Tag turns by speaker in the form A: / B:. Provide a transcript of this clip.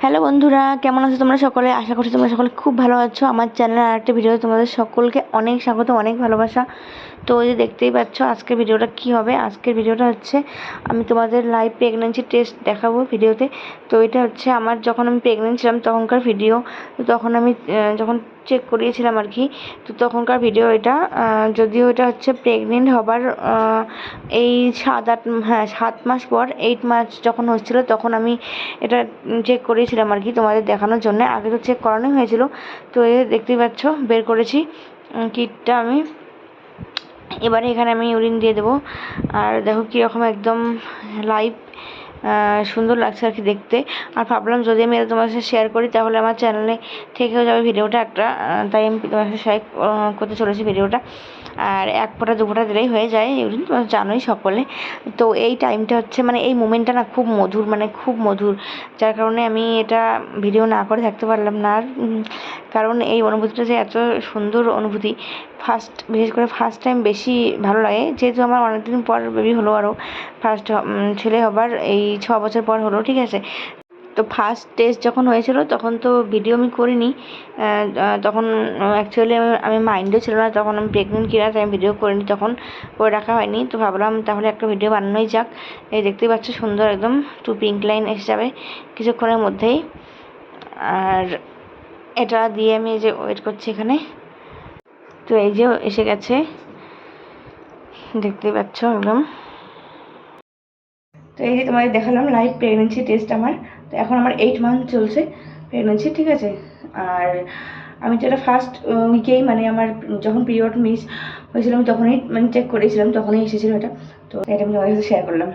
A: Hello বন্ধুরা, কেমন আছো তোমরা সকলে? আশা করছি তোমরা সকলে খুব ভালো আছো। আমার চ্যানেলের আরেকটা ভিডিও তোমাদের সকলকে অনেক স্বাগত, অনেক ভালোবাসা। তো ওই যে দেখতেই পাচ্ছ আজকের ভিডিওটা কি হবে। আজকের ভিডিওটা হচ্ছে আমি তোমাদের লাইভ প্রেগন্যান্সি টেস্ট দেখাবো ভিডিওতে। তো এটা হচ্ছে আমার যখন আমি প্রেগনেন্ট ছিলাম তখনকার ভিডিও। তো তখন আমি যখন চেক করিয়েছিলাম আর কি, তো তখনকার ভিডিও এটা। যদিও এটা হচ্ছে প্রেগনেন্ট হবার এই 7 মাস পর, 8 মাস যখন হচ্ছিলো তখন আমি এটা চেক করিয়েছিলাম আর কি তোমাদের দেখানোর জন্য। আগে তো চেক করানোই হয়েছিল। তো এই দেখতেই পাচ্ছ বের করেছি কিটটা আমি। এবারে এখানে আমি ইউরিন দিয়ে দেবো। আর দেখো কীরকম একদম লাইভ সুন্দর লাগছে আর কি দেখতে। আর ভাবলাম যদি আমি এটা তোমার সাথে শেয়ার করি তাহলে আমার চ্যানেলে থেকেও যাবে ভিডিওটা একটা, তাই আমি তোমার সাথে শেয়ার করতে চলেছি ভিডিওটা। আর 1 ফোঁটা 2 ফোঁটা দিলেই হয়ে যায় ইউরিন, তোমরা জানোই সকলে। তো এই টাইমটা হচ্ছে মানে এই মোমেন্টটা না খুব মধুর, মানে খুব মধুর, যার কারণে আমি এটা ভিডিও না করে থাকতে পারলাম না। আর কারণ এই অনুভূতিটা যে এত সুন্দর অনুভূতি, বিশেষ করে ফার্স্ট টাইম বেশি ভালো লাগে, যেহেতু আমার অনেকদিন পর বেবি হলো। আরও ফার্স্ট ছেলে হবার এই 6 বছর পর হলো, ঠিক আছে। তো ফার্স্ট টেস্ট যখন হয়েছিল তখন তো ভিডিও আমি করিনি। তখন অ্যাকচুয়ালি আমি মাইন্ডও ছিল না তখন আমি প্রেগনেন্ট কিনা, তাই আমি ভিডিও করিনি, তখন করে রাখা হয়নি। তো ভাবলাম তাহলে একটা ভিডিও বানানোই যাক। এই দেখতেই পাচ্ছ সুন্দর একদম 2 পিঙ্ক লাইন এসে যাবে কিছুক্ষণের মধ্যেই। আর এটা দিয়ে আমি এই যে ওয়েট করছি এখানে। তো এই যে এসে গেছে, দেখতেই পাচ্ছ একদম। তো এই যে তোমাদের দেখালাম লাইভ প্রেগনেন্সি টেস্ট আমার। তো এখন আমার 8 মান্থ চলছে প্রেগনেন্সি, ঠিক আছে। আর আমি তো এটা ফার্স্ট উইকেই, মানে আমার যখন পিরিয়ড মিস হয়েছিল আমি তখনই মানে চেক করেছিলাম, তখনই এসেছিলো এটা। তো এটা আমি তোমাদের সাথে শেয়ার করলাম।